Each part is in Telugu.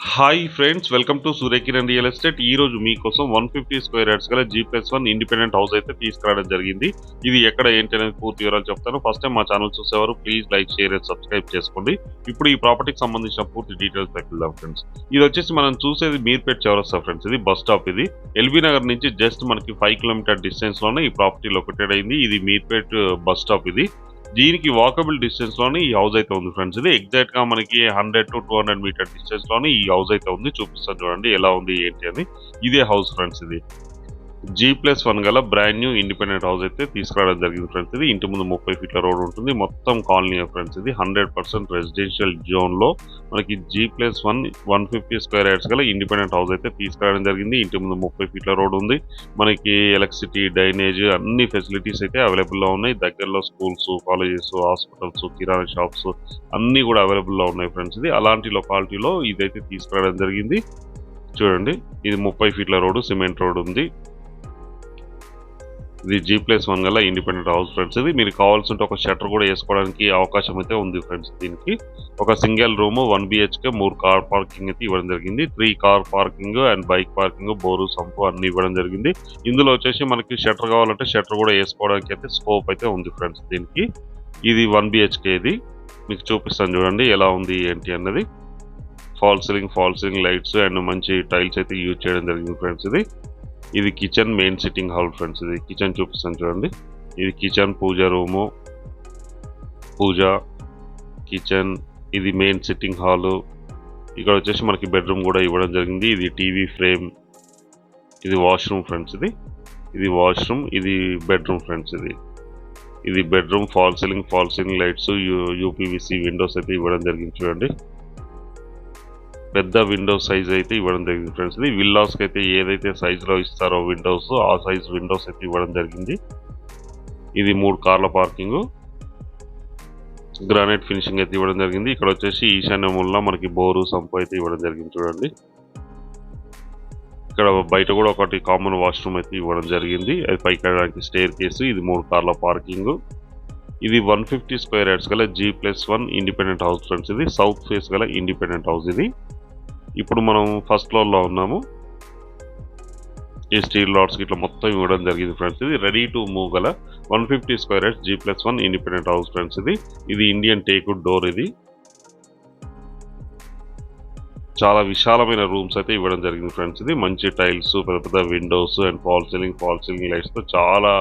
Hi friends, welcome to Surya Kiran real estate. ఈ రోజు మీకోసం 150 స్క్వేర్ యార్డ్స్ గల G+1 ఇండిపెండెంట్ హౌస్ అయితే తీసుకురావడం జరిగింది. ఇది ఎక్కడ ఏంటి అనేది పూర్తి వివరాలు చెప్తాను. ఫస్ట్ టైం మా ఛానల్ చూసేవారు please like, share and subscribe చేసుకోండి. ఇప్పుడు ఈ ప్రాపర్టీకి సంబంధించిన పూర్తి డీటెయిల్స్ వెళ్దాం ఫ్రెండ్స్. ఇది వచ్చేసి మనం చూసేది మీర్పేట్ చౌరస్తా ఫ్రెండ్స్. ఇది బస్ స్టాప్. ఇది ఎల్బీ నగర్ నుంచి జస్ట్ మనకి 5 కిలోమీటర్ డిస్టెన్స్ లోనే ఈ ప్రాపర్టీ లొకేటెడ్ అయింది. ఇది మీర్పేట్ బస్ స్టాప్. ఇది దీనికి వాకబుల్ డిస్టెన్స్ లోనే ఈ హౌస్ అయితే ఉంది ఫ్రెండ్స్. ఇది ఎగ్జాక్ట్ గా మనకి 100 to 200 మీటర్ డిస్టెన్స్ లోనే ఈ హౌస్ అయితే ఉంది. చూపిస్తాను చూడండి ఎలా ఉంది ఏంటి అని. ఇదే హౌస్ ఫ్రెండ్స్. ఇది G+1 గల బ్రాండ్ న్యూ ఇండిపెండెంట్ హౌస్ అయితే తీసుకురావడం జరిగింది ఫ్రెండ్స్. ఇది ఇంటి ముందు 30 ఫీట్ల రోడ్ ఉంటుంది. మొత్తం కాలనీ ఫ్రెండ్స్. ఇది 100% రెసిడెన్షియల్ జోన్ లో మనకి G+1 150 స్క్వేర్ యార్డ్స్ గల ఇండిపెండెంట్ హౌస్ అయితే తీసుకురావడం జరిగింది. ఇంటి ముందు 30 ఫీట్ల రోడ్ ఉంది. మనకి ఎలక్ట్రిసిటీ, డ్రైనేజ్ అన్ని ఫెసిలిటీస్ అయితే అవైలబుల్ లో ఉన్నాయి. దగ్గరలో స్కూల్స్, కాలేజెస్, హాస్పిటల్స్, కిరాణా షాప్స్ అన్ని కూడా అవైలబుల్ లో ఉన్నాయి ఫ్రెండ్స్. ఇది అలాంటి లొకాలిటీలో ఇదైతే తీసుకురావడం జరిగింది. చూడండి, ఇది 30 ఫీట్ల రోడ్, సిమెంట్ రోడ్ ఉంది. ఇది G+1 గల ఇండిపెండెంట్ హౌస్ ఫ్రెండ్స్. ఇది మీరు కావాల్సింటే ఒక షట్టర్ కూడా వేసుకోవడానికి అవకాశం అయితే ఉంది ఫ్రెండ్స్. దీనికి ఒక single room 1 BHK 3 car parking అయితే ఇవ్వడం జరిగింది. 3 car parking and bike parking, bore, sump అన్ని ఇవ్వడం జరిగింది. ఇందులో వచ్చేసి మనకి షట్టర్ కావాలంటే షట్టర్ కూడా వేసుకోవడానికి అయితే స్కోప్ అయితే ఉంది ఫ్రెండ్స్. దీనికి ఇది 1 BHK. ఇది మీకు చూపిస్తాను చూడండి ఎలా ఉంది ఏంటి అన్నది. ఫాల్ సీలింగ్ లైట్స్ అండ్ మంచి టైల్స్ అయితే యూజ్ చేయడం జరిగింది ఫ్రెండ్స్. ఇది kitchen, main sitting hall friends. ఇది కిచెన్ చూపిస్తాను చూడండి. ఇది కిచెన్, పూజ రూము, కిచెన్. ఇది మెయిన్ సిట్టింగ్ హాలు. ఇక్కడ వచ్చేసి మనకి బెడ్రూమ్ కూడా ఇవ్వడం జరిగింది. ఇది టీవీ ఫ్రేమ్. ఇది వాష్రూమ్ ఫ్రెండ్స్. ఇది వాష్రూమ్, ఇది బెడ్రూమ్ ఫ్రెండ్స్. ఇది bedroom. Fall ceiling lights, UPVC Windows అయితే ఇవ్వడం జరిగింది చూడండి. పెద్ద విండో సైజ్ అయితే ఇవ్వడం జరిగింది ఫ్రెండ్స్. ఇది విల్లాస్కి అయితే ఏదైతే సైజులో ఇస్తారో విండోస్, ఆ సైజ్ విండోస్ అయితే ఇవ్వడం జరిగింది. ఇది 3 కార్ల పార్కింగ్, గ్రానైట్ ఫినిషింగ్ అయితే ఇవ్వడం జరిగింది. ఇక్కడ వచ్చేసి ఈశాన్య మూలన మనకి బోరు, సంపు అయితే ఇవ్వడం జరిగింది చూడండి. ఇక్కడ బయట కూడా ఒకటి కామన్ వాష్రూమ్ అయితే ఇవ్వడం జరిగింది. అది పైకి వెళ్ళడానికి స్టేర్ కేసు. ఇది 3 కార్ల పార్కింగ్. ఇది 150 స్క్వేర్ యార్డ్స్ గల G+1 ఇండిపెండెంట్ హౌస్ ఫ్రెండ్స్. ఇది సౌత్ ఫేస్ గల ఇండిపెండెంట్ హౌస్. ఇది ఇప్పుడు మనం ఫస్ట్ ఫ్లోర్లో ఉన్నాము. ఈ స్టీల్ లాట్స్ ఇట్లా మొత్తం ఇవ్వడం జరిగింది ఫ్రెండ్స్. ఇది రెడీ టు మూవ్ గల 150 square yards G+1 independent house friends. ఇది ఇండియన్ టేక్వుడ్ డోర్. ఇది చాలా విశాలమైన రూమ్స్ అయితే ఇవ్వడం జరిగింది ఫ్రెండ్స్. ఇది మంచి టైల్స్, పెద్ద Windows and fall ceiling lights తో చాలా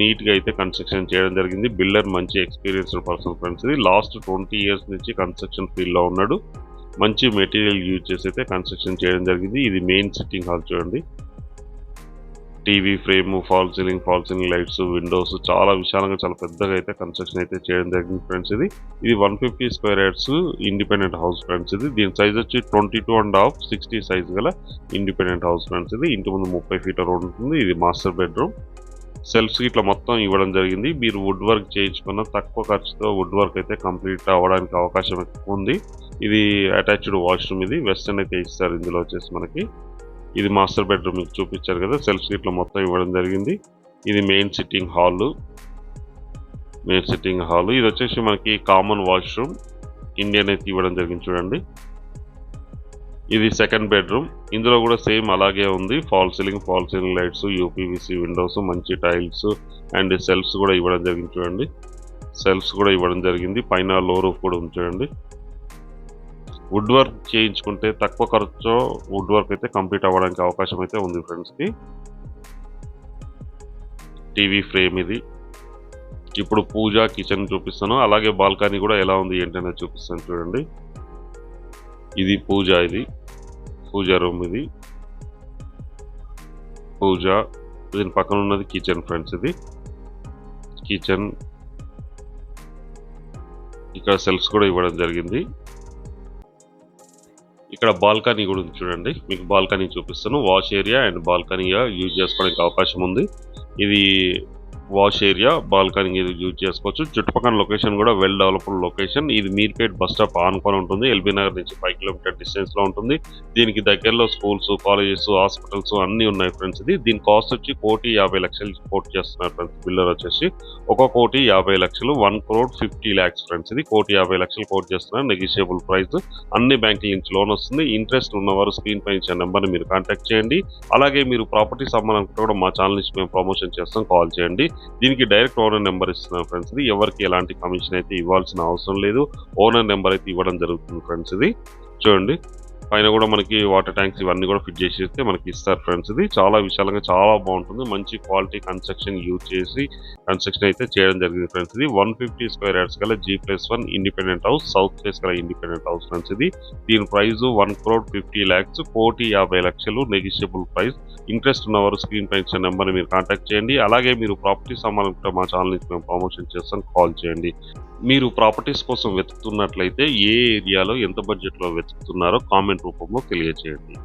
నీట్ గా అయితే కన్స్ట్రక్షన్ చేయడం జరిగింది. బిల్డర్ మంచి ఎక్స్పీరియన్స్డ్ పర్సన్ ఫ్రెండ్స్. ఇది లాస్ట్ 20 years నుంచి కన్స్ట్రక్షన్ ఫీల్డ్ లో ఉన్నాడు. మంచి మెటీరియల్ యూజ్ చేసి అయితే కన్స్ట్రక్షన్ చేయడం జరిగింది. ఇది మెయిన్ సిట్టింగ్ హాల్ చూడండి. TV frame, fall ceiling lights, Windows చాలా విశాలంగా, చాలా పెద్దగా అయితే కన్స్ట్రక్షన్ అయితే చేయడం జరిగింది ఫ్రెండ్స్. ఇది 150 square yards independent house friends. దీని సైజ్ వచ్చి 22.5 60 సైజ్ గల ఇండిపెండెంట్ హౌస్ ఫ్రెండ్స్. ఇంటి ముందు 30 ఫీట్ల రోడ్ ఉంటుంది. ఇది మాస్టర్ బెడ్రూమ్. సెల్ఫ్స్ ఇట్లా మొత్తం ఇవ్వడం జరిగింది. మీరు వుడ్ వర్క్ చేయించుకున్న తక్కువ ఖర్చుతో వుడ్ వర్క్ అయితే కంప్లీట్ అవ్వడానికి అవకాశం ఎక్కువ ఉంది. ఇది అటాచ్డ్ వాష్రూమ్. ఇది వెస్టర్న్ అయితే ఇస్తారు ఇందులో వచ్చేసి మనకి. ఇది మాస్టర్ బెడ్రూమ్ మీకు చూపించారు కదా. సెల్ఫ్స్ ఇట్లా మొత్తం ఇవ్వడం జరిగింది. ఇది మెయిన్ సిట్టింగ్ హాల్. ఇది వచ్చేసి మనకి కామన్ వాష్రూమ్ ఇండియన్ అయితే ఇవ్వడం జరిగింది చూడండి. ఇది సెకండ్ బెడ్రూమ్. ఇందులో కూడా సేమ్ అలాగే ఉంది. Fall ceiling lights, UPVC Windows, మంచి టైల్స్ అండ్ సెల్ఫ్స్ కూడా ఇవ్వడం జరిగింది చూడండి. పైన లో రూఫ్ కూడా ఉంది చూడండి. వుడ్ వర్క్ చేయించుకుంటే తక్కువ ఖర్చుతో వుడ్ వర్క్ అయితే కంప్లీట్ అవ్వడానికి అవకాశం అయితే ఉంది ఫ్రెండ్స్. TV frame. ఇది ఇప్పుడు పూజ కిచెన్ చూపిస్తాను. అలాగే బాల్కనీ కూడా ఎలా ఉంది ఏంటనే చూపిస్తాను చూడండి. ఇది పూజ రూమ్. ఇది దీని పక్కన ఉన్నది కిచెన్ ఫ్రెండ్స్. ఇది కిచెన్. ఇక్కడ సెల్ఫ్స్ కూడా ఇవ్వడం జరిగింది. ఇక్కడ బాల్కనీ కూడా ఉంది చూడండి. మీకు బాల్కనీ చూపిస్తాను. వాష్ ఏరియా అండ్ బాల్కనీగా యూజ్ చేసుకోవడానికి అవకాశం ఉంది. ఇది వాష్ ఏరియా, బాల్కనీ యూజ్ చేసుకోవచ్చు. చుట్టుపక్కల లొకేషన్ కూడా వెల్ డెవలప్డ్ లొకేషన్. ఇది మీర్పేట్ బస్ స్టాప్ ఆనుకొని ఉంటుంది. ఎల్బీ నగర్ నుంచి 5 కిలోమీటర్ డిస్టెన్స్ లో ఉంటుంది. దీనికి దగ్గరలో స్కూల్స్, కాలేజెస్, హాస్పిటల్స్ అన్ని ఉన్నాయి ఫ్రెండ్స్. దీని కాస్ట్ వచ్చి 1,50,00,000 కోట్ చేస్తున్నారు ఫ్రెండ్స్. బిల్డర్ వచ్చేసి 1,50,00,000 1,50,00,000 ఫ్రెండ్స్. ఇది 1,50,00,000 కోట్ చేస్తున్నారు. Negotiable price. అన్ని బ్యాంకుల నుంచి లోన్ వస్తుంది. ఇంట్రెస్ట్ ఉన్నవారు స్క్రీన్ పై ఇచ్చిన నెంబర్ని మీరు కాంటాక్ట్ చేయండి. అలాగే మీరు ప్రాపర్టీస్ అమ్మాలనుకుంటే కూడా మా ఛానల్ నుంచి మేము ప్రమోషన్ చేస్తాం, కాల్ చేయండి. దీనికి డైరెక్ట్ ఓనర్ నెంబర్ ఇస్తున్నాం ఫ్రెండ్స్. ఇది ఎవరికి ఎలాంటి కమిషన్ అయితే ఇవ్వాల్సిన అవసరం లేదు. ఓనర్ నెంబర్ అయితే ఇవ్వడం జరుగుతుంది ఫ్రెండ్స్. ఇది చూడండి, పైన కూడా మనకి వాటర్ ట్యాంక్స్ ఇవన్నీ కూడా ఫిట్ చేసి ఇస్తే మనకి ఇస్తారు ఫ్రెండ్స్. ఇది చాలా విశాలంగా చాలా బాగుంటుంది. మంచి క్వాలిటీ కన్స్ట్రక్షన్ యూజ్ చేసి కన్స్ట్రక్షన్ అయితే చేయడం జరిగింది ఫ్రెండ్స్. ఇది 150 స్క్వేర్ యార్డ్స్ గల G+1 independent house, south face గల ఇండిపెండెంట్ హౌస్ ఫ్రెండ్స్. ఇది దీని ప్రైస్ 1,50,00,000 1,50,00,000 నెగిషియబుల్ ప్రైస్. ఇంట్రెస్ట్ ఉన్నవారు స్క్రీన్ పై ఇచ్చిన నెంబర్ని మీరు కాంటాక్ట్ చేయండి. అలాగే మీరు ప్రాపర్టీస్ అమ్మాలనుకుంటే మా ఛానల్ నుంచి మేము ప్రమోషన్ చేస్తాం, కాల్ చేయండి. మీరు ప్రాపర్టీస్ కోసం వెతుకుతున్నట్లయితే ఏ ఏరియాలో ఎంత బడ్జెట్లో వెతుకుతున్నారో కామెంట్ రూపంలో తెలియజేయండి.